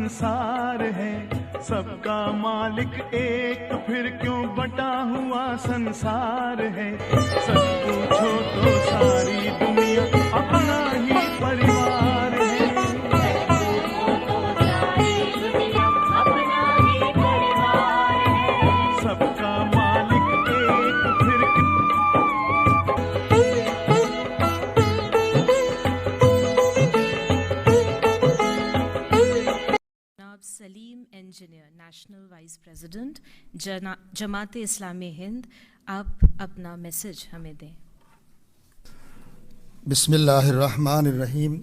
संसार है, सबका मालिक एक, फिर क्यों बटा हुआ संसार है। सच पूछो तो सारी दुनिया अपना ही परिवार है। सबका मालिक एक, फिर Salim Engineer, national vice president, Jamaat Islami Hind, आप अपना मैसेज हमें दें। बिस्मिल्लाहिर्रहमानिर्रहीम।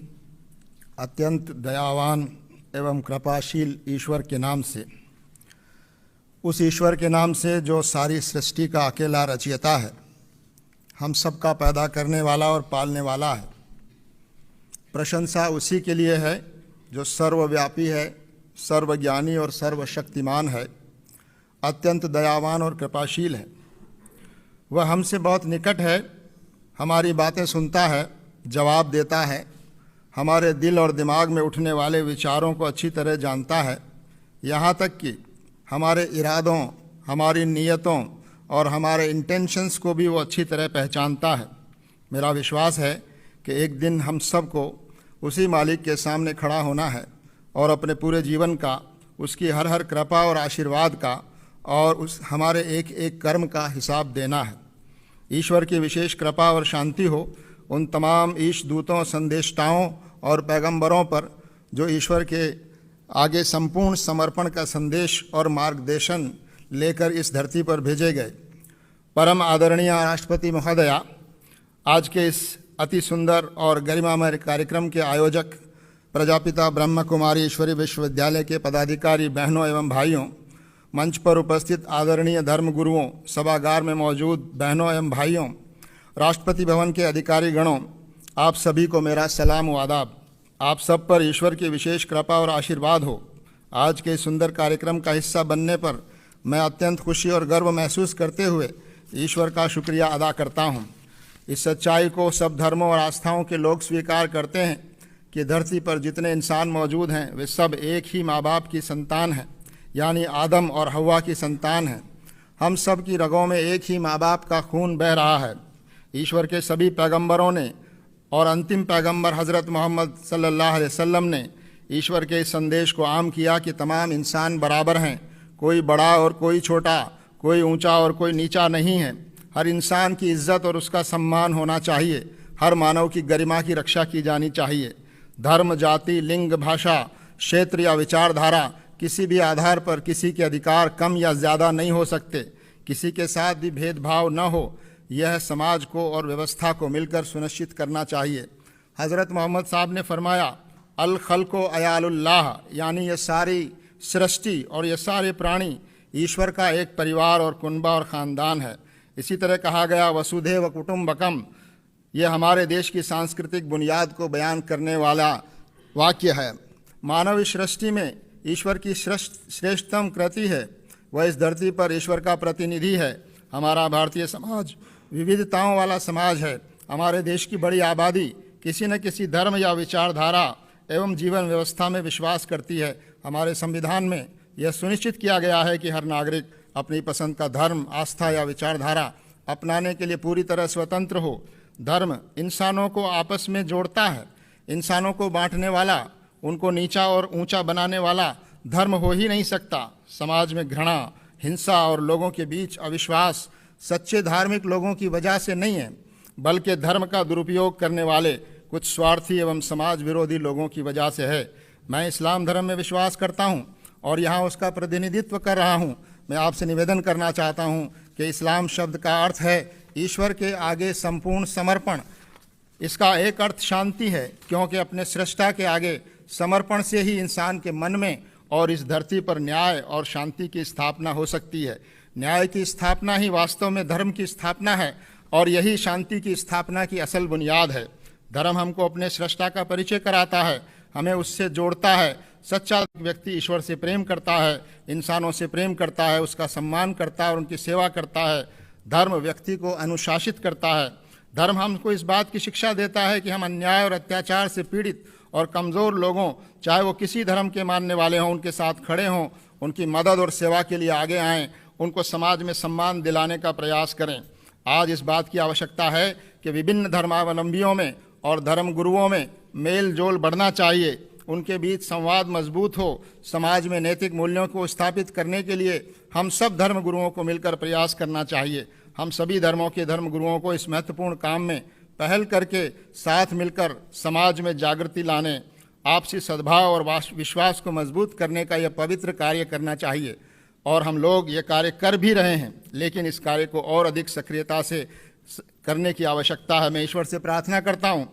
अत्यंत दयावान एवं कृपाशील ईश्वर के नाम से, उस ईश्वर के नाम से जो सारी सृष्टि का अकेला रचयिता है, हम सब का पैदा करने वाला और पालने वाला है। प्रशंसा उसी के लिए है जो सर्वव्यापी है, सर्वज्ञानी और सर्वशक्तिमान है, अत्यंत दयावान और कृपाशील है। वह हमसे बहुत निकट है, हमारी बातें सुनता है, जवाब देता है, हमारे दिल और दिमाग में उठने वाले विचारों को अच्छी तरह जानता है। यहाँ तक कि हमारे इरादों, हमारी नीयतों और हमारे इंटेंशंस को भी वो अच्छी तरह पहचानता है। मेरा विश्वास है कि एक दिन हम सब को उसी मालिक के सामने खड़ा होना है और अपने पूरे जीवन का, उसकी हर हर कृपा और आशीर्वाद का और उस हमारे एक एक कर्म का हिसाब देना है। ईश्वर की विशेष कृपा और शांति हो उन तमाम ईश दूतों, संदेष्टाओं और पैगंबरों पर जो ईश्वर के आगे संपूर्ण समर्पण का संदेश और मार्गदर्शन लेकर इस धरती पर भेजे गए। परम आदरणीय राष्ट्रपति महोदया, आज के इस अति सुंदर और गरिमामय कार्यक्रम के आयोजक, प्रजापिता ब्रह्म कुमारी ईश्वरी विश्वविद्यालय के पदाधिकारी बहनों एवं भाइयों, मंच पर उपस्थित आदरणीय धर्मगुरुओं, सभागार में मौजूद बहनों एवं भाइयों, राष्ट्रपति भवन के अधिकारी गणों, आप सभी को मेरा सलाम व आदाब। आप सब पर ईश्वर की विशेष कृपा और आशीर्वाद हो। आज के सुंदर कार्यक्रम का हिस्सा बनने पर मैं अत्यंत खुशी और गर्व महसूस करते हुए ईश्वर का शुक्रिया अदा करता हूँ। इस सच्चाई को सब धर्मों और आस्थाओं के लोग स्वीकार करते हैं कि धरती पर जितने इंसान मौजूद हैं वे सब एक ही माँ बाप की संतान हैं, यानी आदम और हव्वा की संतान हैं। हम सब की रगों में एक ही माँ बाप का खून बह रहा है। ईश्वर के सभी पैगंबरों ने और अंतिम पैगंबर हज़रत मोहम्मद सल्लल्लाहु अलैहि वसल्लम ने ईश्वर के इस संदेश को आम किया कि तमाम इंसान बराबर हैं, कोई बड़ा और कोई छोटा, कोई ऊंचा और कोई नीचा नहीं है। हर इंसान की इज्जत और उसका सम्मान होना चाहिए। हर मानव की गरिमा की रक्षा की जानी चाहिए। धर्म, जाति, लिंग, भाषा, क्षेत्र या विचारधारा किसी भी आधार पर किसी के अधिकार कम या ज़्यादा नहीं हो सकते। किसी के साथ भी भेदभाव न हो, यह समाज को और व्यवस्था को मिलकर सुनिश्चित करना चाहिए। हज़रत मोहम्मद साहब ने फरमाया, अल खल्को अयालुल्लाह, यानी ये सारी सृष्टि और ये सारे प्राणी ईश्वर का एक परिवार और कुनबा और ख़ानदान है। इसी तरह कहा गया, वसुधैव कुटुम्बकम, यह हमारे देश की सांस्कृतिक बुनियाद को बयान करने वाला वाक्य है। मानव इस सृष्टि में ईश्वर की श्रेष्ठतम कृति है। वह इस धरती पर ईश्वर का प्रतिनिधि है। हमारा भारतीय समाज विविधताओं वाला समाज है। हमारे देश की बड़ी आबादी किसी न किसी धर्म या विचारधारा एवं जीवन व्यवस्था में विश्वास करती है। हमारे संविधान में यह सुनिश्चित किया गया है कि हर नागरिक अपनी पसंद का धर्म, आस्था या विचारधारा अपनाने के लिए पूरी तरह स्वतंत्र हो। धर्म इंसानों को आपस में जोड़ता है। इंसानों को बांटने वाला, उनको नीचा और ऊंचा बनाने वाला धर्म हो ही नहीं सकता। समाज में घृणा, हिंसा और लोगों के बीच अविश्वास सच्चे धार्मिक लोगों की वजह से नहीं है, बल्कि धर्म का दुरुपयोग करने वाले कुछ स्वार्थी एवं समाज विरोधी लोगों की वजह से है। मैं इस्लाम धर्म में विश्वास करता हूँ और यहाँ उसका प्रतिनिधित्व कर रहा हूँ। मैं आपसे निवेदन करना चाहता हूँ कि इस्लाम शब्द का अर्थ है ईश्वर के आगे संपूर्ण समर्पण। इसका एक अर्थ शांति है, क्योंकि अपने सृष्टा के आगे समर्पण से ही इंसान के मन में और इस धरती पर न्याय और शांति की स्थापना हो सकती है। न्याय की स्थापना ही वास्तव में धर्म की स्थापना है और यही शांति की स्थापना की असल बुनियाद है। धर्म हमको अपने सृष्टा का परिचय कराता है, हमें उससे जोड़ता है। सच्चा व्यक्ति ईश्वर से प्रेम करता है, इंसानों से प्रेम करता है, उसका सम्मान करता है और उनकी सेवा करता है। धर्म व्यक्ति को अनुशासित करता है। धर्म हमको इस बात की शिक्षा देता है कि हम अन्याय और अत्याचार से पीड़ित और कमज़ोर लोगों, चाहे वो किसी धर्म के मानने वाले हों, उनके साथ खड़े हों, उनकी मदद और सेवा के लिए आगे आएं, उनको समाज में सम्मान दिलाने का प्रयास करें। आज इस बात की आवश्यकता है कि विभिन्न धर्मावलंबियों में और धर्म गुरुओं में मेल जोल बढ़ना चाहिए, उनके बीच संवाद मजबूत हो। समाज में नैतिक मूल्यों को स्थापित करने के लिए हम सब धर्म गुरुओं को मिलकर प्रयास करना चाहिए। हम सभी धर्मों के धर्म गुरुओं को इस महत्वपूर्ण काम में पहल करके साथ मिलकर समाज में जागृति लाने, आपसी सद्भाव और विश्वास को मजबूत करने का यह पवित्र कार्य करना चाहिए। और हम लोग ये कार्य कर भी रहे हैं, लेकिन इस कार्य को और अधिक सक्रियता से करने की आवश्यकता है। मैं ईश्वर से प्रार्थना करता हूँ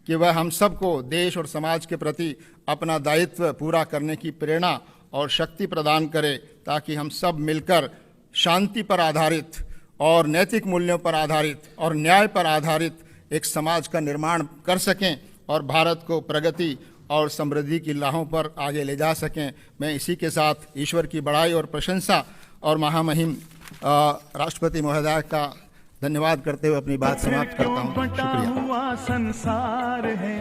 कि वह हम सबको देश और समाज के प्रति अपना दायित्व पूरा करने की प्रेरणा और शक्ति प्रदान करे, ताकि हम सब मिलकर शांति पर आधारित और नैतिक मूल्यों पर आधारित और न्याय पर आधारित एक समाज का निर्माण कर सकें और भारत को प्रगति और समृद्धि की राहों पर आगे ले जा सकें। मैं इसी के साथ ईश्वर की बड़ाई और प्रशंसा और महामहिम राष्ट्रपति महोदय का धन्यवाद करते हुए अपनी बात समाप्त करता हूँ। बटा हुआ संसार है,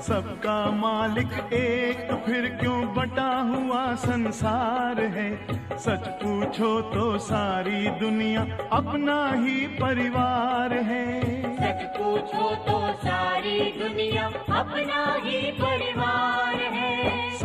सबका मालिक एक, तो फिर क्यों बटा हुआ संसार है। सच पूछो तो सारी दुनिया अपना ही परिवार है। सच पूछो तो सारी दुनिया अपना ही परिवार है।